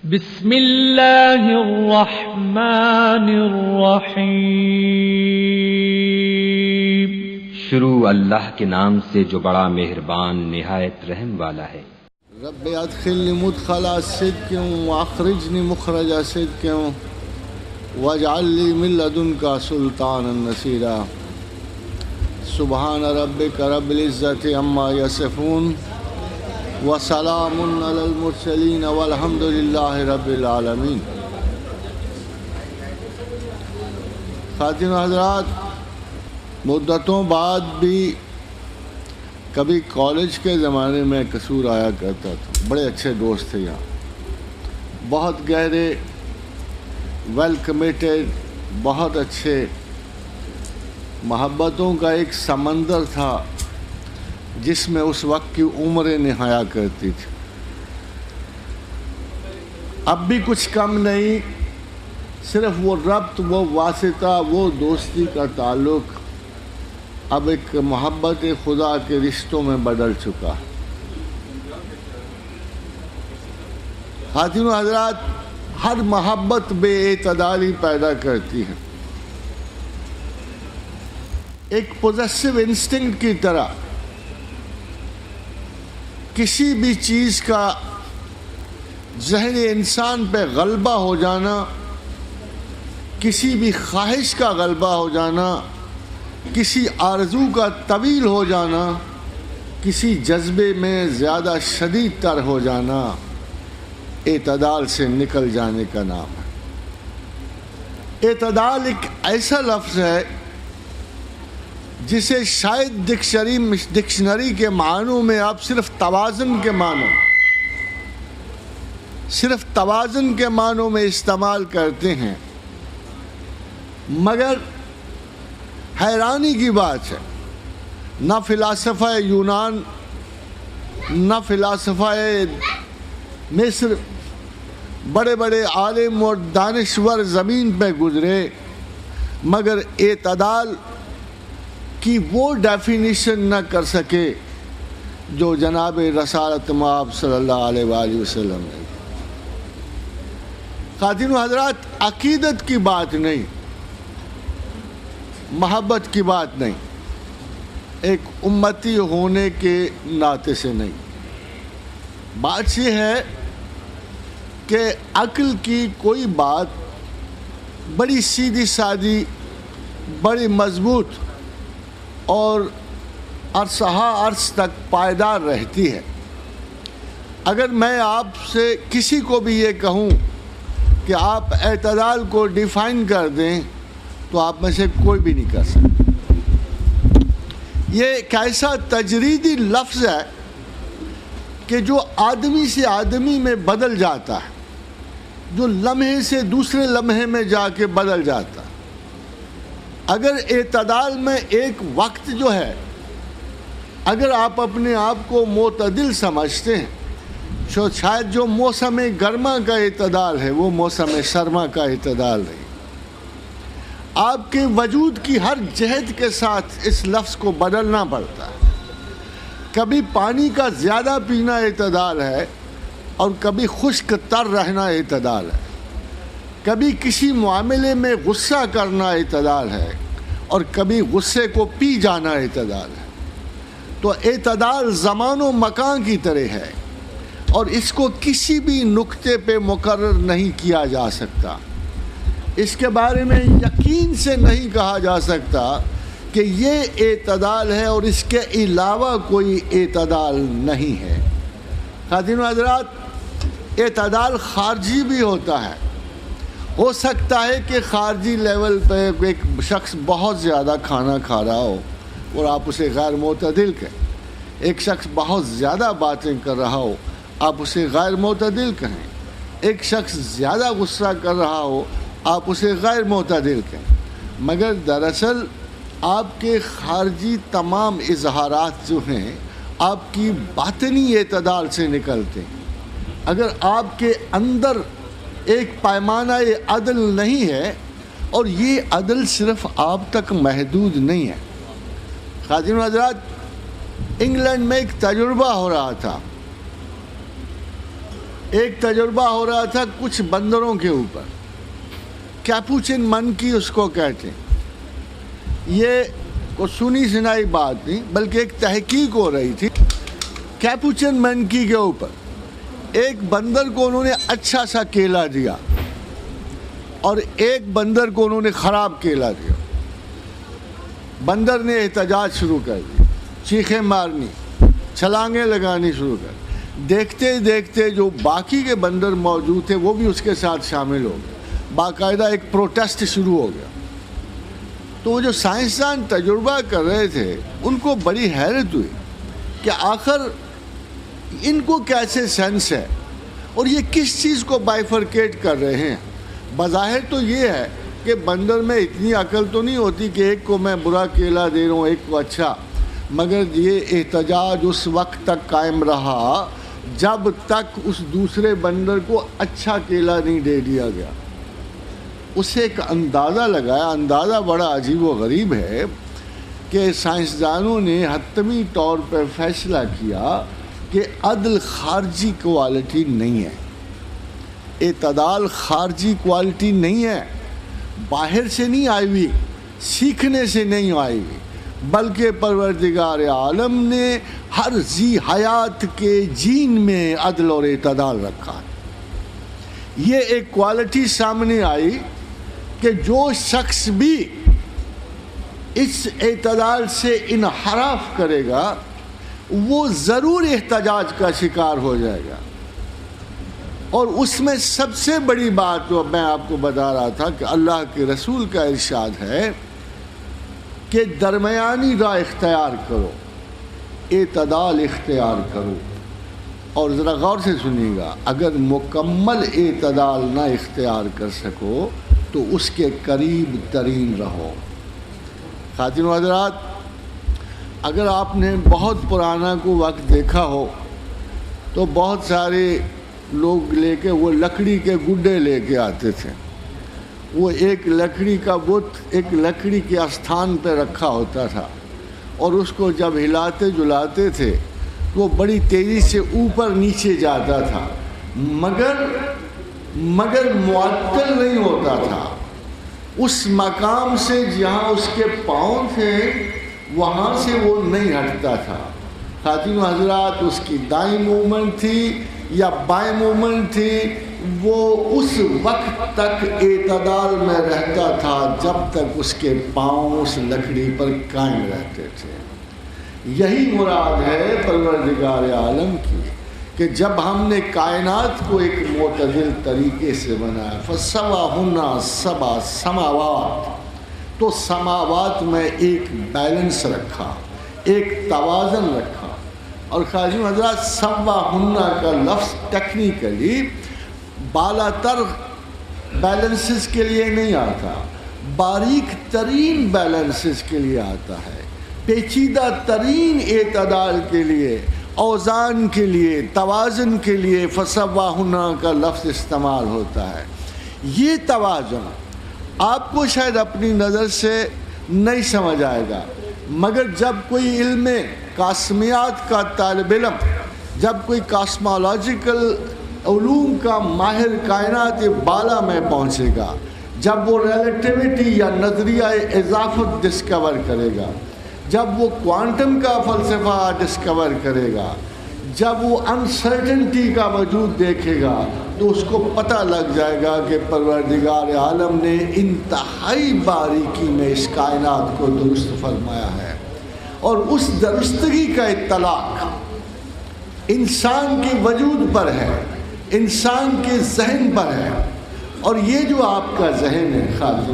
بسم اللہ الرحمن الرحیم۔ شروع اللہ کے نام سے جو بڑا مہربان نہایت رحم والا ہے۔ رب ادخلنی مدخل صدق واخرجنی مخرج صدق واجعل لی من لدنک سلطانا نصیرا۔ سبحان ربک رب العزۃ عما یصفون وسلام علی المرسلین والحمد للہ رب العالمین۔ خواتین و حضرات، مدتوں بعد بھی کبھی کالج کے زمانے میں قصور آیا کرتا تھا۔ بڑے اچھے دوست تھے یہاں، بہت گہرے، ویل کمیٹیڈ، بہت اچھے۔ محبتوں کا ایک سمندر تھا جس میں اس وقت کی عمریں نہایا کرتی تھی۔ اب بھی کچھ کم نہیں، صرف وہ ربط، وہ واسطہ، وہ دوستی کا تعلق اب ایک محبت خدا کے رشتوں میں بدل چکا۔ خواتین و حضرات، ہر محبت بے اعتدالی پیدا کرتی ہے۔ ایک پوزیسو انسٹنکٹ کی طرح کسی بھی چیز کا ذہن انسان پہ غلبہ ہو جانا، کسی بھی خواہش کا غلبہ ہو جانا، کسی آرزو کا طویل ہو جانا، کسی جذبے میں زیادہ شدید تر ہو جانا، اعتدال سے نکل جانے کا نام ہے۔ اعتدال ایک ایسا لفظ ہے جسے شاید ڈکشنری کے معنوں میں آپ صرف توازن کے معنوں میں استعمال کرتے ہیں، مگر حیرانی کی بات ہے، نہ فلاسفہ یونان، نہ فلاسفہ مصر، بڑے بڑے عالم اور دانشور زمین پہ گزرے، مگر اعتدال کی وہ ڈیفینیشن نہ کر سکے جو جناب رسالت مآب صلی اللہ علیہ وآلہ وسلم نے۔ خواتین و حضرات، عقیدت کی بات نہیں، محبت کی بات نہیں، ایک امتی ہونے کے ناطے سے نہیں، بات یہ ہے کہ عقل کی کوئی بات بڑی سیدھی سادی، بڑی مضبوط اور عرص تک پائیدار رہتی ہے۔ اگر میں آپ سے کسی کو بھی یہ کہوں کہ آپ اعتدال کو ڈیفائن کر دیں تو آپ میں سے کوئی بھی نہیں کر سکتا۔ یہ ایک ایسا تجریدی لفظ ہے کہ جو آدمی سے آدمی میں بدل جاتا ہے، جو لمحے سے دوسرے لمحے میں جا کے بدل جاتا ہے۔ اگر اعتدال میں ایک وقت جو ہے، اگر آپ اپنے آپ کو معتدل سمجھتے ہیں، شاید جو موسم گرما کا اعتدال ہے وہ موسم سرما کا اعتدال نہیں۔ آپ کے وجود کی ہر جہت کے ساتھ اس لفظ کو بدلنا پڑتا ہے۔ کبھی پانی کا زیادہ پینا اعتدال ہے اور کبھی خشک تر رہنا اعتدال ہے۔ کبھی کسی معاملے میں غصہ کرنا اعتدال ہے اور کبھی غصے کو پی جانا اعتدال ہے۔ تو اعتدال زمان و مکان کی طرح ہے اور اس کو کسی بھی نقطے پہ مقرر نہیں کیا جا سکتا۔ اس کے بارے میں یقین سے نہیں کہا جا سکتا کہ یہ اعتدال ہے اور اس کے علاوہ کوئی اعتدال نہیں ہے۔ خواتین و حضرات، اعتدال خارجی بھی ہوتا ہے۔ ہو سکتا ہے کہ خارجی لیول پہ ایک شخص بہت زیادہ کھانا کھا رہا ہو اور آپ اسے غیر معتدل کہیں، ایک شخص بہت زیادہ باتیں کر رہا ہو، آپ اسے غیر معتدل کہیں، ایک شخص زیادہ غصہ کر رہا ہو، آپ اسے غیر معتدل کہیں، مگر دراصل آپ کے خارجی تمام اظہارات جو ہیں آپ کی باطنی اعتدال سے نکلتے ہیں۔ اگر آپ کے اندر ایک پیمانہ عدل نہیں ہے، اور یہ عدل صرف آپ تک محدود نہیں ہے۔ خواتین و حضرات، انگلینڈ میں ایک تجربہ ہو رہا تھا۔ ایک تجربہ ہو رہا تھا کچھ بندروں کے اوپر، کیپوچن منکی اس کو کہتے ہیں. یہ کو سنی سنائی بات نہیں بلکہ ایک تحقیق ہو رہی تھی کیپوچن منکی کے اوپر. ایک بندر کو انہوں نے اچھا سا کیلا دیا اور ایک بندر کو انہوں نے خراب کیلا دیا. بندر نے احتجاج شروع کر دی، چیخیں مارنی، چھلانگیں لگانی شروع کر. دیکھتے دیکھتے جو باقی کے بندر موجود تھے وہ بھی اس کے ساتھ شامل ہو گئے، باقاعدہ ایک پروٹیسٹ شروع ہو گیا. تو وہ جو سائنسدان تجربہ کر رہے تھے ان کو بڑی حیرت ہوئی کہ آخر ان کو کیسے سینس ہے اور یہ کس چیز کو بائیفرکیٹ کر رہے ہیں. بظاہر تو یہ ہے کہ بندر میں اتنی عقل تو نہیں ہوتی کہ ایک کو میں برا کیلا دے رہا ہوں ایک کو اچھا، مگر یہ احتجاج اس وقت تک قائم رہا جب تک اس دوسرے بندر کو اچھا کیلا نہیں دے دیا گیا. اسے ایک اندازہ لگایا، اندازہ بڑا عجیب و غریب ہے کہ سائنسدانوں نے حتمی طور پر فیصلہ کیا کہ عدل خارجی کوالٹی نہیں ہے، اعتدال خارجی کوالٹی نہیں ہے، باہر سے نہیں آئی ہوئی، سیکھنے سے نہیں آئی ہوئی، بلکہ پروردگار عالم نے ہر ذی حیات کے جین میں عدل اور اعتدال رکھا. یہ ایک کوالٹی سامنے آئی کہ جو شخص بھی اس اعتدال سے انحراف کرے گا وہ ضرور احتجاج کا شکار ہو جائے گا. اور اس میں سب سے بڑی بات جو میں آپ کو بتا رہا تھا کہ اللہ کے رسول کا ارشاد ہے کہ درمیانی راہ اختیار کرو، اعتدال اختیار کرو. اور ذرا غور سے سنیے گا، اگر مکمل اعتدال نہ اختیار کر سکو تو اس کے قریب ترین رہو. خواتین و حضرات، اگر آپ نے بہت پرانا کو وقت دیکھا ہو تو بہت سارے لوگ لے کے وہ لکڑی کے گڈے لے کے آتے تھے. وہ ایک لکڑی کا بت ایک لکڑی کے استھان پہ رکھا ہوتا تھا اور اس کو جب ہلاتے جلاتے تھے وہ بڑی تیزی سے اوپر نیچے جاتا تھا، مگر معطل نہیں ہوتا تھا. اس مقام سے جہاں اس کے پاؤں تھے وہاں سے وہ نہیں ہٹتا تھا. خواتین و حضرات، اس کی دائیں موومنٹ تھی یا بائیں موومنٹ تھی، وہ اس وقت تک اعتدال میں رہتا تھا جب تک اس کے پاؤں اس لکڑی پر قائم رہتے تھے. یہی مراد ہے پروردگار عالم کی کہ جب ہم نے کائنات کو ایک معتدل طریقے سے بنایا، فَسَوَّاهُنَّ سَبْعَ سَمَاوَاتٍ، تو سماوات میں ایک بیلنس رکھا، ایک توازن رکھا. اور خواتین حضرات، سَوَّاهُنَّ کا لفظ ٹیکنیکلی بالا تر بیلنسز کے لیے نہیں آتا، باریک ترین بیلنسز کے لیے آتا ہے، پیچیدہ ترین اعتدال کے لیے، اوزان کے لیے، توازن کے لیے فَسَوَّاهُنَّ کا لفظ استعمال ہوتا ہے. یہ توازن آپ کو شاید اپنی نظر سے نہیں سمجھ آئے گا، مگر جب کوئی علم کاسمیات کا طالب علم، جب کوئی کاسمولوجیکل علوم کا ماہر کائنات بالا میں پہنچے گا، جب وہ ریلیٹیوٹی یا نظریہ اضافت ڈسکور کرے گا، جب وہ کوانٹم کا فلسفہ ڈسکور کرے گا، جب وہ انسرٹنٹی کا وجود دیکھے گا تو اس کو پتہ لگ جائے گا کہ پروردگار عالم نے انتہائی باریکی میں اس کائنات کو درست فرمایا ہے. اور اس درستگی کا اطلاق انسان کے وجود پر ہے، انسان کے ذہن پر ہے. اور یہ جو آپ کا ذہن ہے خواتین